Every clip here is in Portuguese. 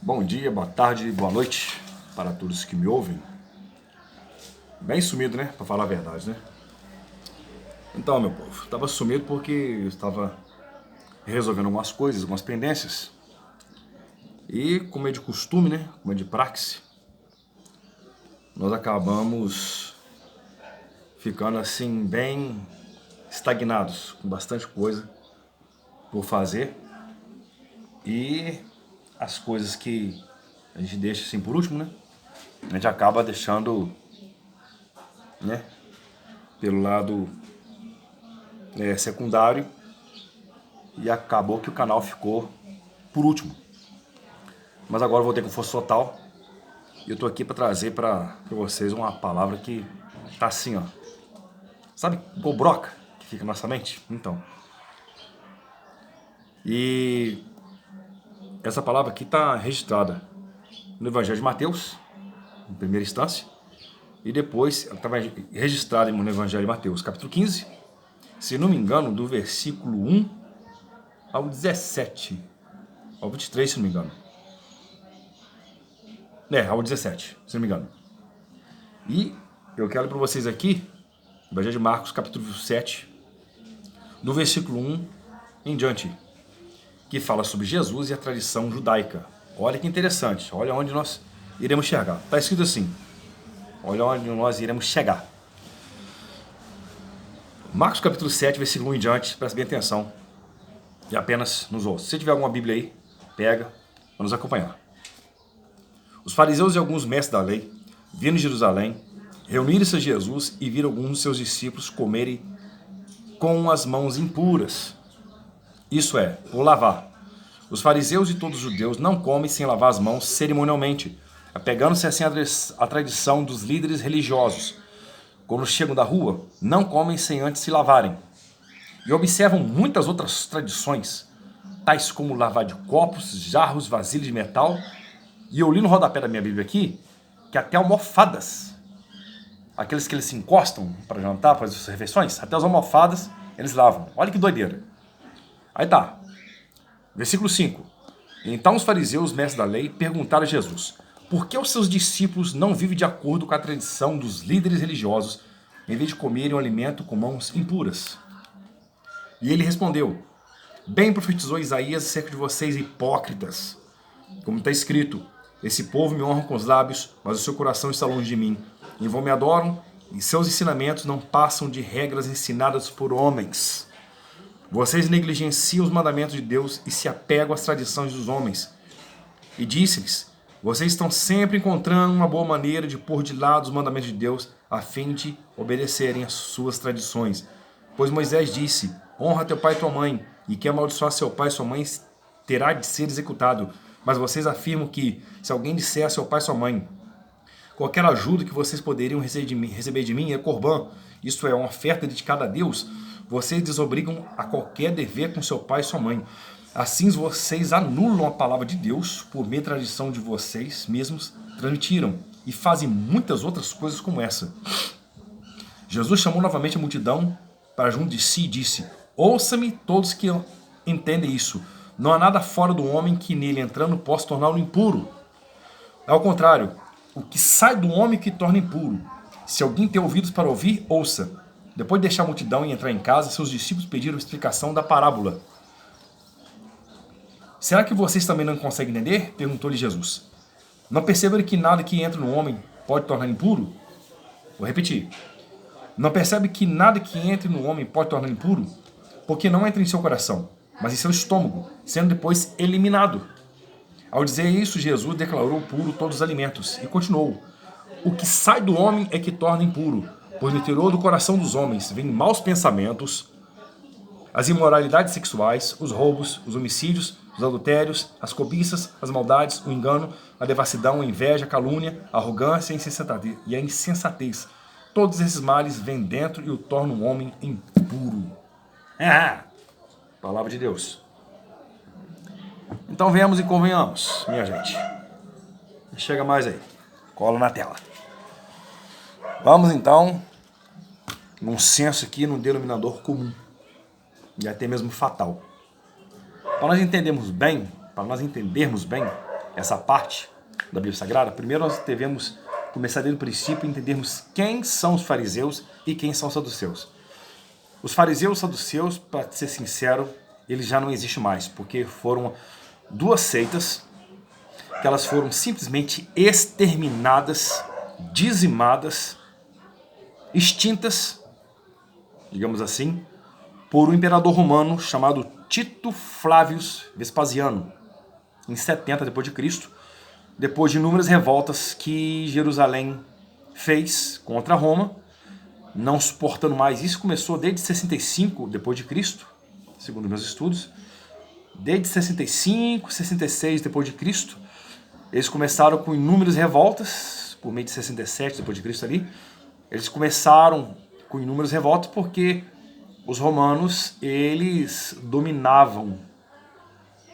Bom dia, boa tarde, boa noite para todos que me ouvem. Bem sumido, né? Para falar a verdade, né? Então, meu povo, estava sumido porque eu estava resolvendo algumas coisas, algumas pendências. E, como é de costume, né? Como é de praxe, nós acabamos ficando assim, bem estagnados, com bastante coisa por fazer. E as coisas que a gente deixa assim por último, né? A gente acaba deixando, né? Pelo lado secundário, e acabou que o canal ficou por último. Mas agora eu vou ter com força total e eu tô aqui para trazer para vocês uma palavra que tá assim, ó. Sabe, igual broca que fica na nossa mente? Então. E essa palavra aqui tá registrada no Evangelho de Mateus, em primeira instância, e depois ela estava registrada no Evangelho de Mateus, capítulo 15, se não me engano, do versículo 1 ao 17, ao 23, se não me engano. Ao 17, se não me engano. E eu quero para vocês aqui, Evangelho de Marcos, capítulo 7, no versículo 1 em diante, que fala sobre Jesus e a tradição judaica. Olha que interessante, olha onde nós iremos chegar. Está escrito assim, olha onde nós iremos chegar. Marcos capítulo 7, versículo 1 em diante, presta bem atenção e apenas nos ouça. Se você tiver alguma Bíblia aí, pega para nos acompanhar. Os fariseus e alguns mestres da lei, vindo de Jerusalém, reuniram-se a Jesus e viram alguns de seus discípulos comerem com as mãos impuras, isso é, por lavar. Os fariseus e todos os judeus não comem sem lavar as mãos cerimonialmente, apegando-se assim à tradição dos líderes religiosos. Quando chegam da rua, não comem sem antes se lavarem. E observam muitas outras tradições, tais como lavar de copos, jarros, vasilhas de metal. E eu li no rodapé da minha Bíblia aqui, que até almofadas, aqueles que eles se encostam para jantar, para as suas refeições, até as almofadas eles lavam. Olha que doideira. Aí tá, versículo 5. Então os fariseus, mestres da lei, perguntaram a Jesus: por que os seus discípulos não vivem de acordo com a tradição dos líderes religiosos, em vez de comerem o alimento com mãos impuras? E ele respondeu: bem profetizou Isaías acerca de vocês, hipócritas. Como está escrito: esse povo me honra com os lábios, mas o seu coração está longe de mim. Em vão me adoram, e seus ensinamentos não passam de regras ensinadas por homens. Vocês negligenciam os mandamentos de Deus e se apegam às tradições dos homens. E disse-lhes: vocês estão sempre encontrando uma boa maneira de pôr de lado os mandamentos de Deus, a fim de obedecerem às suas tradições. Pois Moisés disse: honra teu pai e tua mãe, e quem amaldiçoar seu pai e sua mãe terá de ser executado. Mas vocês afirmam que, se alguém disser a seu pai e sua mãe: qualquer ajuda que vocês poderiam receber de mim é corbã, isto é, uma oferta dedicada a Deus, vocês desobrigam a qualquer dever com seu pai e sua mãe. Assim vocês anulam a palavra de Deus por meio da tradição de vocês mesmos transmitiram, e fazem muitas outras coisas como essa. Jesus chamou novamente a multidão para junto de si e disse: ouça-me todos que entendem isso. Não há nada fora do homem que nele entrando possa torná-lo impuro. Ao contrário, o que sai do homem que torna impuro. Se alguém tem ouvidos para ouvir, ouça. Depois de deixar a multidão e entrar em casa, seus discípulos pediram explicação da parábola. Será que vocês também não conseguem entender? Perguntou-lhe Jesus. Não perceberam que nada que entra no homem pode tornar impuro? Vou repetir. Não percebe que nada que entre no homem pode tornar impuro? Porque não entra em seu coração, mas em seu estômago, sendo depois eliminado. Ao dizer isso, Jesus declarou puro todos os alimentos e continuou: o que sai do homem é que torna impuro, pois no interior do coração dos homens vêm maus pensamentos, as imoralidades sexuais, os roubos, os homicídios, os adultérios, as cobiças, as maldades, o engano, a devassidão, a inveja, a calúnia, a arrogância e a insensatez. Todos esses males vêm dentro e o tornam um homem impuro. Palavra de Deus. Então venhamos e convenhamos, minha gente. Chega mais aí. Cola na tela. Vamos então num senso aqui, num denominador comum. E até mesmo fatal. Para nós entendermos bem, essa parte da Bíblia Sagrada, primeiro nós devemos começar desde o princípio e entendermos quem são os fariseus e quem são os saduceus. Os fariseus e saduceus, para ser sincero, eles já não existem mais, porque foram duas seitas que elas foram simplesmente exterminadas, dizimadas, extintas, digamos assim, por um imperador romano chamado Tito Flávios Vespasiano, em 70 d.C., depois de inúmeras revoltas que Jerusalém fez contra Roma, não suportando mais. Isso começou desde 65 d.C., segundo meus estudos. Desde 65, 66 d.C., eles começaram com inúmeras revoltas, por meio de 67 d.C. ali. Eles começaram com inúmeras revoltas porque os romanos, eles dominavam,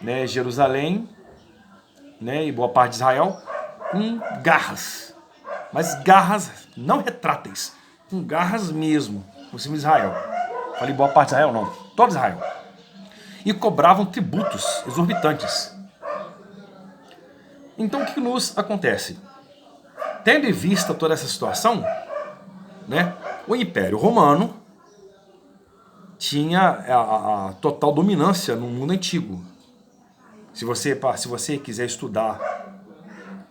né, Jerusalém, né, e boa parte de Israel com garras. Mas garras não retráteis, com garras mesmo, por cima de Israel. Falei boa parte de Israel, não, todo Israel. E cobravam tributos exorbitantes. Então o que nos acontece? Tendo em vista toda essa situação, né, o Império Romano tinha a total dominância no mundo antigo. Se você quiser estudar,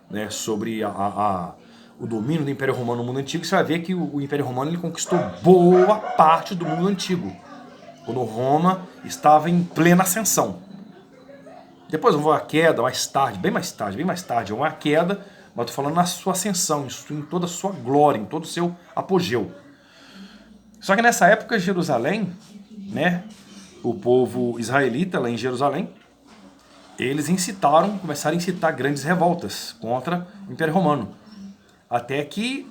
né, sobre o domínio do Império Romano no mundo antigo, você vai ver que o Império Romano ele conquistou boa parte do mundo antigo, quando Roma estava em plena ascensão. Depois houve uma queda mais tarde, bem mais tarde, uma queda, mas estou falando na sua ascensão, em toda a sua glória, em todo o seu apogeu. Só que nessa época Jerusalém, né, o povo israelita lá em Jerusalém, eles começaram a incitar grandes revoltas contra o Império Romano. Até que,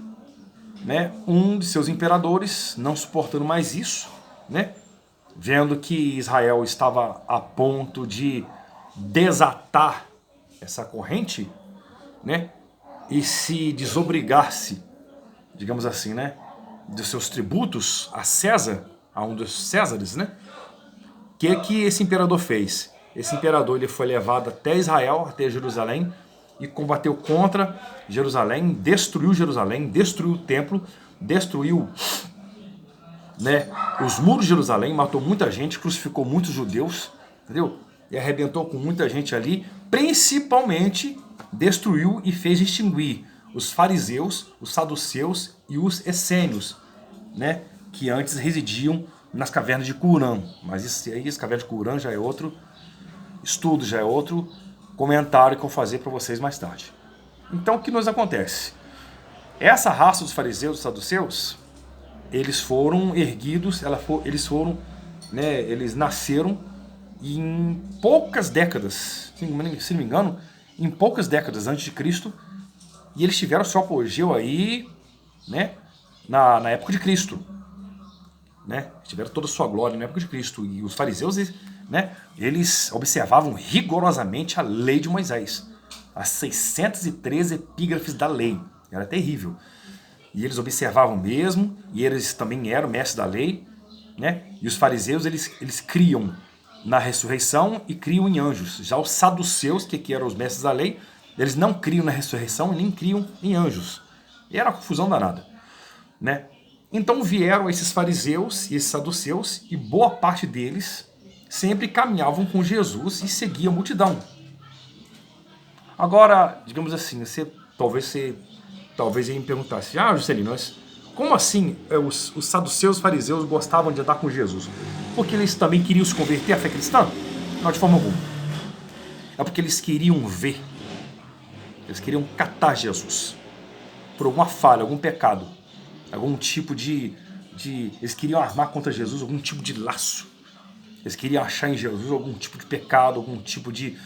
né, um de seus imperadores, não suportando mais isso, né, vendo que Israel estava a ponto de desatar essa corrente, né, e se desobrigar-se, digamos assim, né, dos seus tributos a César, a um dos Césares, né, que esse imperador fez? Esse imperador ele foi levado até Israel, até Jerusalém, e combateu contra Jerusalém, destruiu o templo, destruiu, né, os muros de Jerusalém, matou muita gente, crucificou muitos judeus, entendeu? E arrebentou com muita gente ali, principalmente destruiu e fez extinguir os fariseus, os saduceus e os essênios, né, que antes residiam nas cavernas de Qumran. Mas isso aí, as cavernas de Qumran já é outro estudo, já é outro comentário que eu vou fazer para vocês mais tarde. Então o que nos acontece? Essa raça dos fariseus e saduceus, eles foram erguidos, eles nasceram em poucas décadas, se não me engano, em poucas décadas antes de Cristo, e eles tiveram seu apogeu aí, né, na época de Cristo, né, tiveram toda a sua glória na época de Cristo. E os fariseus, né, eles observavam rigorosamente a lei de Moisés, as 613 epígrafes da lei, era terrível. E eles observavam mesmo, e eles também eram mestres da lei, né? E os fariseus, eles criam na ressurreição e criam em anjos. Já os saduceus, que eram os mestres da lei, eles não criam na ressurreição e nem criam em anjos. E era uma confusão danada, né? Então vieram esses fariseus e esses saduceus, e boa parte deles sempre caminhavam com Jesus e seguiam a multidão. Agora, digamos assim, talvez ia me perguntasse, Juscelino, mas como assim os saduceus e fariseus gostavam de andar com Jesus? Porque eles também queriam se converter à fé cristã? Não, de forma alguma. É porque eles queriam ver, eles queriam catar Jesus por alguma falha, algum pecado, algum tipo eles queriam armar contra Jesus algum tipo de laço. Eles queriam achar em Jesus algum tipo de pecado, algum tipo de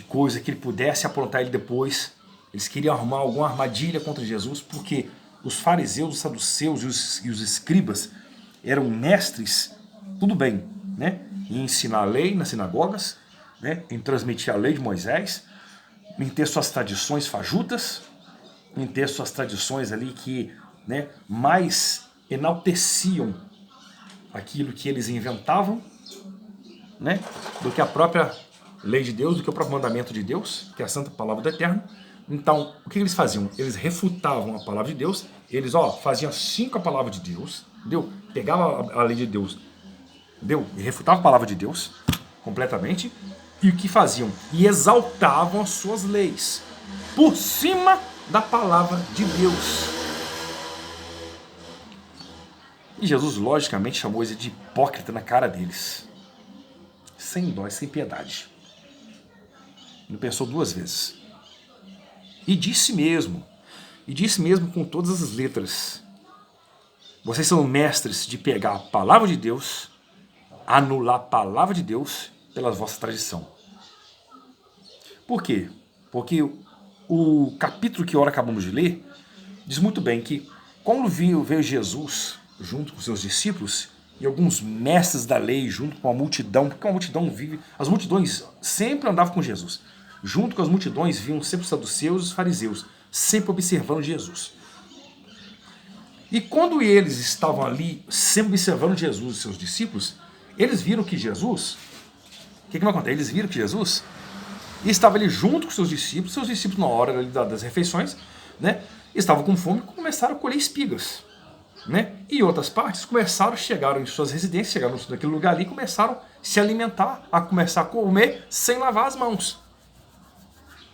coisa que ele pudesse aprontar ele depois. Eles queriam arrumar alguma armadilha contra Jesus, porque os fariseus, os saduceus e os escribas eram mestres, tudo bem, né, em ensinar a lei nas sinagogas, né, em transmitir a lei de Moisés, em ter suas tradições fajutas, em ter suas tradições ali que, né, mais enalteciam aquilo que eles inventavam, né, do que a própria lei de Deus, do que o próprio mandamento de Deus, que é a santa palavra do Eterno. Então, o que eles faziam? Eles refutavam a palavra de Deus, eles faziam assim com a palavra de Deus, entendeu? Pegava a lei de Deus, entendeu? E refutavam a palavra de Deus completamente. E o que faziam? E exaltavam as suas leis por cima da palavra de Deus. E Jesus, logicamente, chamou eles de hipócrita na cara deles. Sem dó e sem piedade. Não pensou duas vezes. E disse mesmo com todas as letras: vocês são mestres de pegar a palavra de Deus, anular a palavra de Deus pela vossa tradição. Por quê? Porque o capítulo que ora acabamos de ler diz muito bem que quando veio Jesus junto com seus discípulos e alguns mestres da lei junto com a multidão, porque a multidão vive, as multidões sempre andavam com Jesus. Junto com as multidões vinham sempre os saduceus e os fariseus, sempre observando Jesus. E quando eles estavam ali, sempre observando Jesus e seus discípulos, eles viram que Jesus, o que vai acontecer? Eles viram que Jesus estava ali junto com seus discípulos na hora ali das refeições, né? Estavam com fome e começaram a colher espigas, né? E outras partes chegaram em suas residências, chegaram naquele lugar ali e começaram a se alimentar, a começar a comer sem lavar as mãos.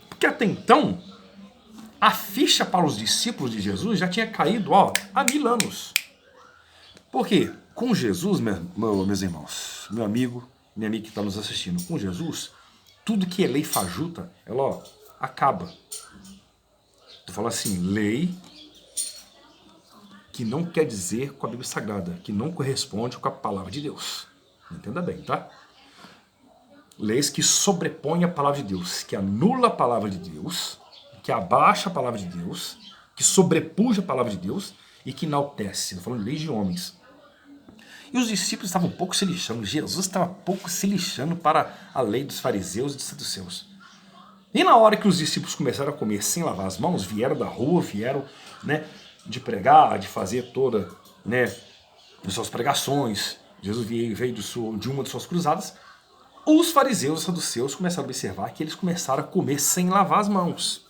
Porque até então, a ficha para os discípulos de Jesus já tinha caído há 1000 anos. Por quê? Com Jesus, meus irmãos, meu amigo, minha amiga que está nos assistindo, com Jesus, tudo que é lei fajuta, ela acaba. Tu fala assim, lei que não quer dizer com a Bíblia Sagrada, que não corresponde com a palavra de Deus. Entenda bem, tá? Leis que sobrepõem a palavra de Deus, que anula a palavra de Deus, que abaixa a palavra de Deus, que sobrepuja a palavra de Deus e que enaltece. Estou falando de leis de homens. E os discípulos estavam pouco se lixando, Jesus estava pouco se lixando para a lei dos fariseus e dos saduceus. E na hora que os discípulos começaram a comer sem lavar as mãos, vieram da rua, vieram, né, de pregar, de fazer toda, né, as suas pregações. Jesus veio de uma de suas cruzadas. Os fariseus e saduceus começaram a observar que eles começaram a comer sem lavar as mãos,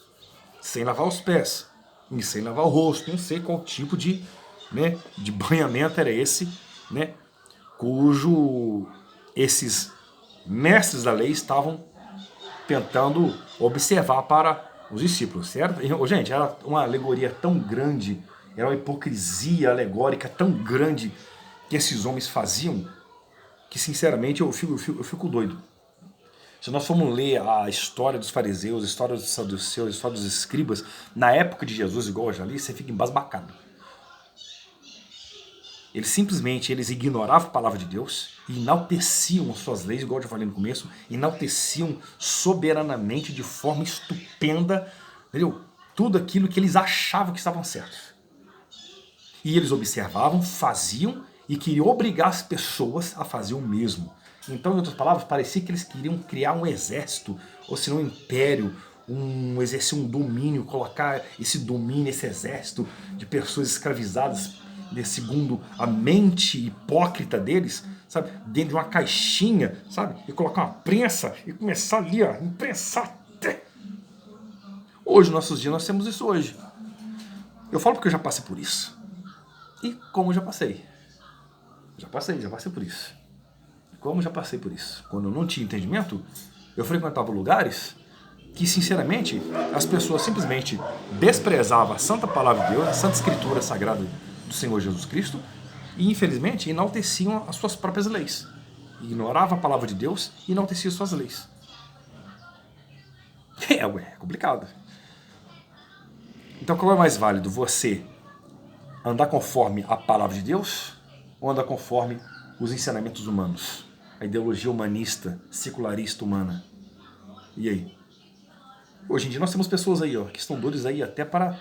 sem lavar os pés, e sem lavar o rosto. Não sei qual tipo de banhamento era esse, né, cujo esses mestres da lei estavam tentando observar para os discípulos, certo? E, gente, era uma alegoria tão grande, era uma hipocrisia alegórica tão grande que esses homens faziam, que sinceramente eu fico doido. Se nós formos ler a história dos fariseus, a história dos saduceus, a história dos escribas, na época de Jesus, igual eu já li, você fica embasbacado. Eles ignoravam a palavra de Deus e enalteciam as suas leis, igual eu já falei no começo, enalteciam soberanamente, de forma estupenda, entendeu? Tudo aquilo que eles achavam que estavam certos. E eles observavam, faziam e queriam obrigar as pessoas a fazer o mesmo. Então, em outras palavras, parecia que eles queriam criar um exército, ou se não um império, exercer um domínio, colocar esse domínio, esse exército de pessoas escravizadas, segundo a mente hipócrita deles, sabe, dentro de uma caixinha, sabe, e colocar uma prensa e começar ali, imprensar. Hoje, nossos dias, nós temos isso hoje. Eu falo porque eu já passei por isso. E como eu já passei. Já passei por isso. Como já passei por isso. Quando eu não tinha entendimento, eu frequentava lugares que, sinceramente, as pessoas simplesmente desprezavam a santa palavra de Deus, a santa escritura sagrada do Senhor Jesus Cristo, e infelizmente enalteciam as suas próprias leis. Ignoravam a palavra de Deus e enalteciam suas leis. É complicado. Então qual é mais válido? Você andar conforme a palavra de Deus ou andar conforme os ensinamentos humanos? A ideologia humanista, secularista humana. E aí? Hoje em dia nós temos pessoas aí, que estão doidas aí até para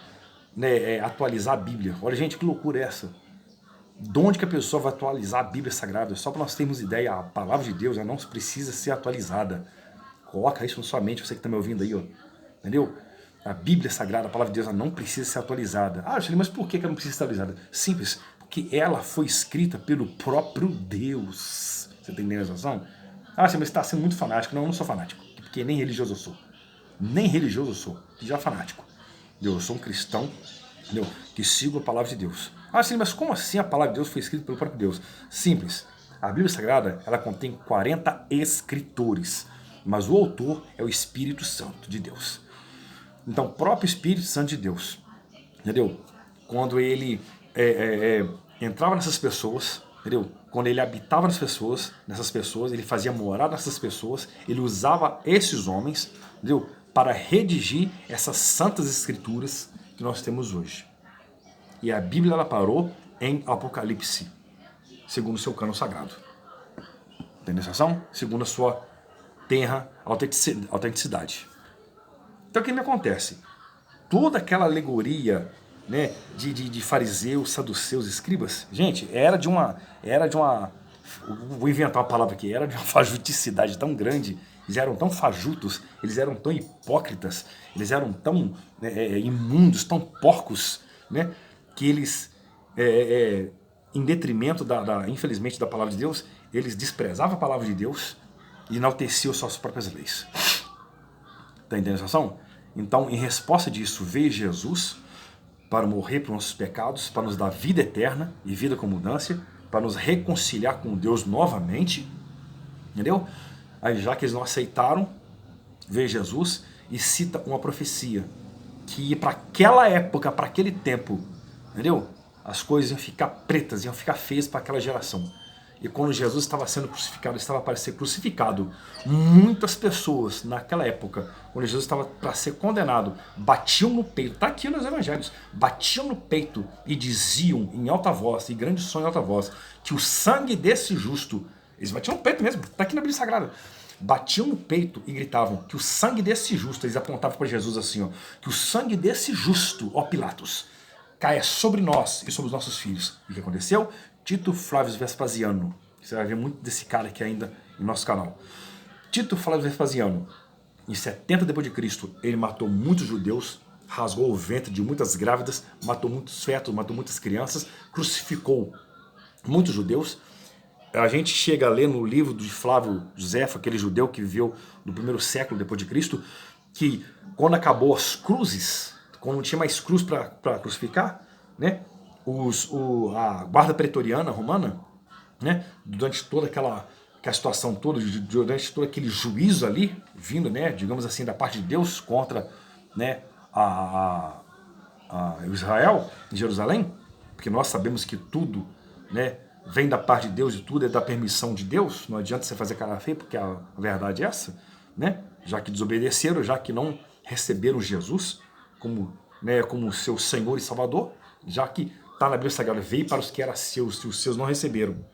atualizar a Bíblia. Olha, gente, que loucura é essa? De onde que a pessoa vai atualizar a Bíblia Sagrada? Só para nós termos ideia, a palavra de Deus não precisa ser atualizada. Coloca isso na sua mente, você que está me ouvindo aí, entendeu? A Bíblia Sagrada, a palavra de Deus, ela não precisa ser atualizada. Mas por que ela não precisa ser atualizada? Simples, porque ela foi escrita pelo próprio Deus. Você tem entendendo a situação? Ah, sim, mas você está sendo muito fanático. Não, eu não sou fanático, porque nem religioso eu sou. Nem religioso eu sou, que já fanático. Eu sou um cristão, entendeu? Que sigo a palavra de Deus. Ah, sim, mas como assim a palavra de Deus foi escrita pelo próprio Deus? Simples. A Bíblia Sagrada, ela contém 40 escritores, mas o autor é o Espírito Santo de Deus. Então, o próprio Espírito Santo de Deus, entendeu? Quando ele entrava nessas pessoas, entendeu? Quando ele habitava nessas pessoas, ele fazia morada nessas pessoas, ele usava esses homens, entendeu? Para redigir essas santas escrituras que nós temos hoje. E a Bíblia ela parou em Apocalipse, segundo o seu cânon sagrado. Tem sensação? Segundo a sua tenra autenticidade. Então o que me acontece? Toda aquela alegoria, né, de fariseus, saduceus, escribas, gente, vou inventar uma palavra aqui, era de uma fajuticidade tão grande, eles eram tão fajutos, eles eram tão hipócritas, eles eram tão imundos, tão porcos, né, que eles, em detrimento infelizmente, da palavra de Deus, eles desprezavam a palavra de Deus e enalteciam suas próprias leis. Está entendendo a situação? Então, em resposta disso, veio Jesus para morrer por nossos pecados, para nos dar vida eterna e vida com abundância, para nos reconciliar com Deus novamente, entendeu? Aí, já que eles não aceitaram, veio Jesus e cita uma profecia que para aquela época, para aquele tempo, entendeu? As coisas iam ficar pretas, iam ficar feias para aquela geração. E quando Jesus estava sendo crucificado, estava para ser crucificado, muitas pessoas naquela época, quando Jesus estava para ser condenado, batiam no peito, está aqui nos evangelhos, batiam no peito e diziam em alta voz, em grande som em alta voz, que o sangue desse justo, eles batiam no peito mesmo, está aqui na Bíblia Sagrada, batiam no peito e gritavam que o sangue desse justo, eles apontavam para Jesus assim, ó, que o sangue desse justo, ó Pilatos, caia sobre nós e sobre os nossos filhos. E o que aconteceu? Tito Flávio Vespasiano. Você vai ver muito desse cara aqui ainda em nosso canal. Tito Flávio Vespasiano, em 70 depois de Cristo, ele matou muitos judeus, rasgou o ventre de muitas grávidas, matou muitos fetos, matou muitas crianças, crucificou muitos judeus. A gente chega a ler no livro de Flávio Josefo, aquele judeu que viveu no primeiro século depois de Cristo, que quando acabou as cruzes, quando não tinha mais cruz para crucificar, né? A guarda pretoriana romana, né, durante toda aquela situação toda, durante todo aquele juízo ali, vindo, né, digamos assim, da parte de Deus contra, né, Israel, em Jerusalém, porque nós sabemos que tudo, né, vem da parte de Deus e tudo é da permissão de Deus, não adianta você fazer cara feia, porque a verdade é essa, né, já que desobedeceram, já que não receberam Jesus como, né, como seu Senhor e Salvador, já que está na Bíblia Sagrada, veio para os que eram seus, e os seus não receberam.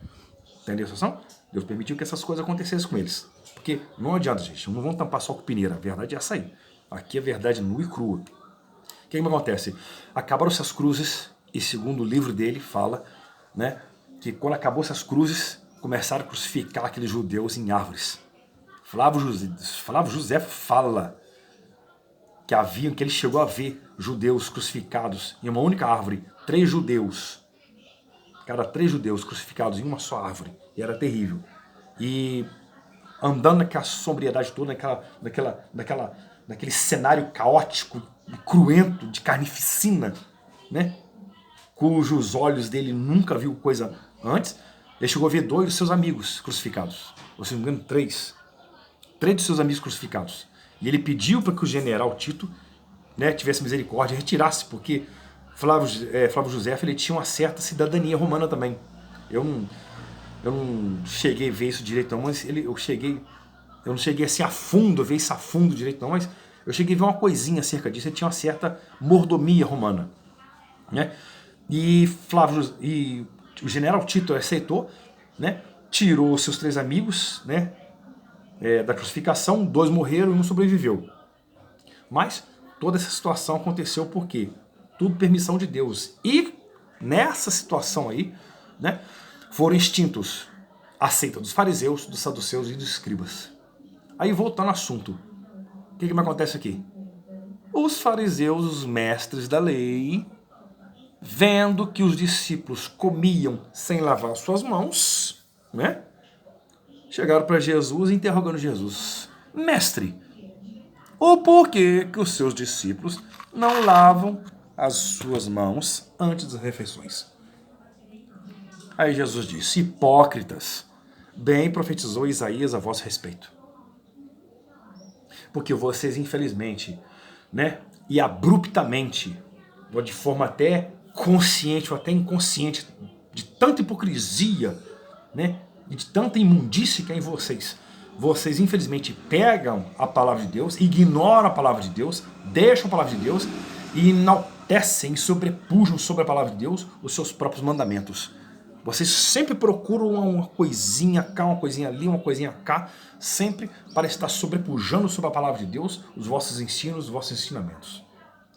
Entendeu a situação? Deus permitiu que essas coisas acontecessem com eles. Porque não adianta, gente, não vão tampar só com peneira. A verdade é essa aí. Aqui é verdade nua e crua. O que acontece? Acabaram-se as cruzes, e segundo o livro dele fala, né, que quando acabou-se as cruzes, começaram a crucificar aqueles judeus em árvores. Flávio José fala que ele chegou a ver judeus crucificados em uma única árvore, 3 judeus, cada 3 judeus crucificados em uma só árvore, e era terrível. E andando naquela sobriedade toda, naquele cenário caótico e cruento de carnificina, né? Cujos olhos dele nunca viu coisa antes, ele chegou a ver 2 dos seus amigos crucificados, ou se não me engano 3 dos seus amigos crucificados. E ele pediu para que o general Tito, né, tivesse misericórdia e retirasse, porque Flávio Josefo ele tinha uma certa cidadania romana também. Eu não cheguei a ver isso direito não, mas eu não cheguei assim a fundo, a ver isso a fundo direito não, mas eu cheguei a ver uma coisinha acerca disso. Ele tinha uma certa mordomia romana, né? E o general Tito aceitou, né? Tirou seus 3 amigos, né, da crucificação, 2 morreram e 1 sobreviveu. Mas toda essa situação aconteceu por quê? Tudo permissão de Deus. E nessa situação aí, né, foram extintos a seita dos fariseus, dos saduceus e dos escribas. Aí voltando ao assunto, o que me acontece aqui? Os fariseus, os mestres da lei, vendo que os discípulos comiam sem lavar suas mãos, né, chegaram para Jesus interrogando Jesus: Mestre, o porquê que os seus discípulos não lavam as suas mãos antes das refeições? Aí Jesus disse: hipócritas, bem profetizou Isaías a vosso respeito. Porque vocês, infelizmente, né, e abruptamente, de forma até consciente ou até inconsciente, de tanta hipocrisia, né, e de tanta imundície que é em vocês, vocês infelizmente pegam a palavra de Deus, ignoram a palavra de Deus, deixam a palavra de Deus e enaltecem, sobrepujam sobre a palavra de Deus os seus próprios mandamentos. Vocês sempre procuram uma coisinha cá, uma coisinha ali, uma coisinha cá, sempre para estar sobrepujando sobre a palavra de Deus os vossos ensinos, os vossos ensinamentos.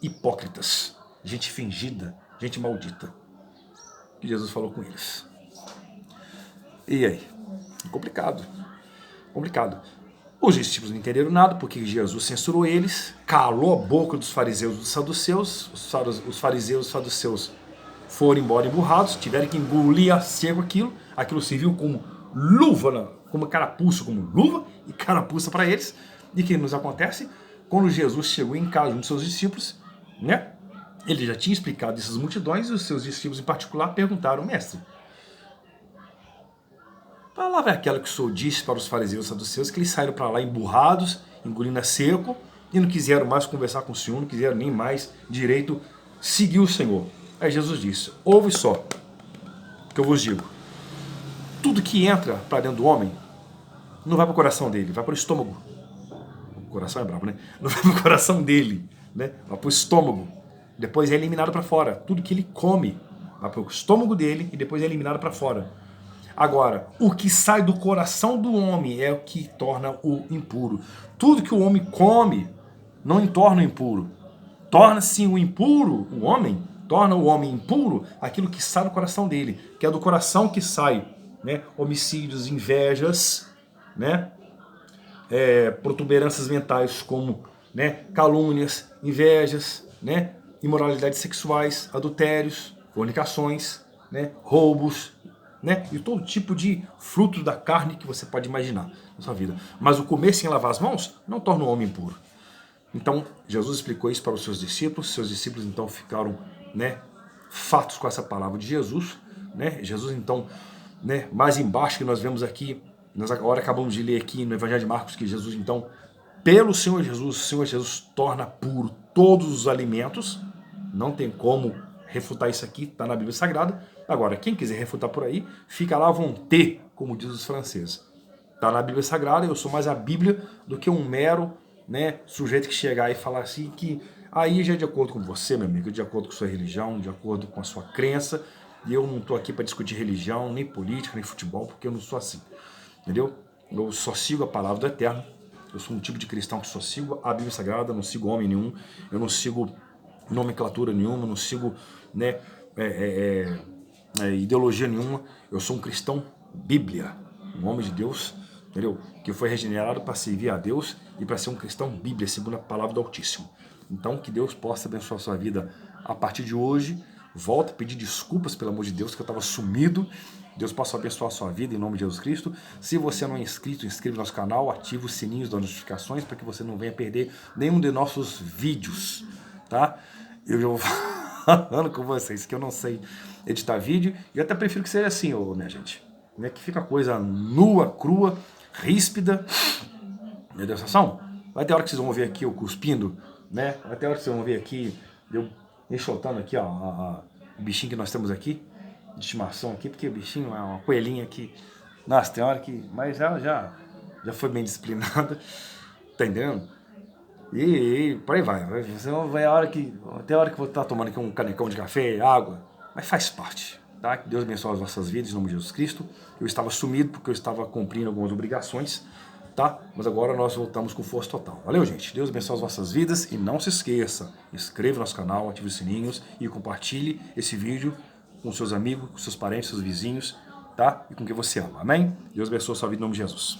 Hipócritas, gente fingida, gente maldita. Que Jesus falou com eles. E aí? Complicado. Complicado. Os discípulos não entenderam nada, porque Jesus censurou eles, calou a boca dos fariseus e dos saduceus. Os fariseus e os saduceus foram embora emburrados, tiveram que engolir a seco aquilo serviu como luva, como carapuça, como luva e carapuça para eles. E o que nos acontece? Quando Jesus chegou em casa, um dos seus discípulos, né, ele já tinha explicado essas multidões, e os seus discípulos em particular perguntaram: mestre, a palavra é aquela que o Senhor disse para os fariseus e saduceus, que eles saíram para lá emburrados, engolindo a seco, e não quiseram mais conversar com o Senhor, não quiseram nem mais direito seguir o Senhor. Aí Jesus disse: ouve só, que eu vos digo, tudo que entra para dentro do homem, não vai para o coração dele, vai para o estômago. O coração é brabo, né? Não vai para o coração dele, né? Vai para o estômago. Depois é eliminado para fora. Tudo que ele come vai para o estômago dele e depois é eliminado para fora. Agora, o que sai do coração do homem é o que torna o impuro. Tudo que o homem come não torna o impuro. Torna-se o impuro, o homem, torna o homem impuro aquilo que sai do coração dele, que é do coração que sai, né, homicídios, invejas, né, protuberâncias mentais como, né, calúnias, invejas, né, imoralidades sexuais, adultérios, fornicações, né, roubos, né, e todo tipo de frutos da carne que você pode imaginar na sua vida. Mas o comer sem lavar as mãos não torna o homem impuro. Então, Jesus explicou isso para os seus discípulos então ficaram, né, fatos com essa palavra de Jesus, né? Jesus então, né, mais embaixo que nós vemos aqui, nós agora acabamos de ler aqui no Evangelho de Marcos que Jesus então, pelo Senhor Jesus, o Senhor Jesus torna puro todos os alimentos, não tem como refutar isso aqui, está na Bíblia Sagrada. Agora, quem quiser refutar por aí, fica lá à vontade, como diz os franceses. Está na Bíblia Sagrada, eu sou mais a Bíblia do que um mero, né, sujeito que chegar e falar assim que aí já é de acordo com você, meu amigo, de acordo com sua religião, de acordo com a sua crença, e eu não estou aqui para discutir religião, nem política, nem futebol, porque eu não sou assim, entendeu? Eu só sigo a palavra do Eterno, eu sou um tipo de cristão que só sigo a Bíblia Sagrada, não sigo homem nenhum, eu não sigo nomenclatura nenhuma, não sigo, né, ideologia nenhuma, eu sou um cristão Bíblia, um homem de Deus, entendeu? Que foi regenerado para servir a Deus e para ser um cristão Bíblia, segundo a palavra do Altíssimo. Então, que Deus possa abençoar a sua vida a partir de hoje. Volto a pedir desculpas, pelo amor de Deus, que eu estava sumido. Deus possa abençoar a sua vida em nome de Jesus Cristo. Se você não é inscrito, inscreva no nosso canal, ative os sininhos das notificações para que você não venha perder nenhum de nossos vídeos, tá? Eu já vou falando com vocês que eu não sei editar vídeo e eu até prefiro que seja assim, minha gente, né? Que fica a coisa nua, crua, ríspida. Meu Deus, ação? Vai ter hora que vocês vão ver aqui eu cuspindo, né? Vai ter hora que vocês vão ver aqui eu enxotando aqui, ó, o bichinho que nós temos aqui, de estimação aqui, porque o bichinho é uma coelhinha aqui. Nossa, tem hora que... Mas ela já foi bem disciplinada, tá entendendo? E por aí vai. Vai a hora que... Tem hora que eu vou estar tomando aqui um canecão de café, água, mas faz parte. Tá? Que Deus abençoe as nossas vidas, em nome de Jesus Cristo. Eu estava sumido porque eu estava cumprindo algumas obrigações, tá? Mas agora nós voltamos com força total. Valeu, gente? Deus abençoe as nossas vidas e não se esqueça, inscreva no nosso canal, ative os sininhos e compartilhe esse vídeo com seus amigos, com seus parentes, seus vizinhos, tá? E com quem você ama. Amém? Deus abençoe a sua vida em nome de Jesus.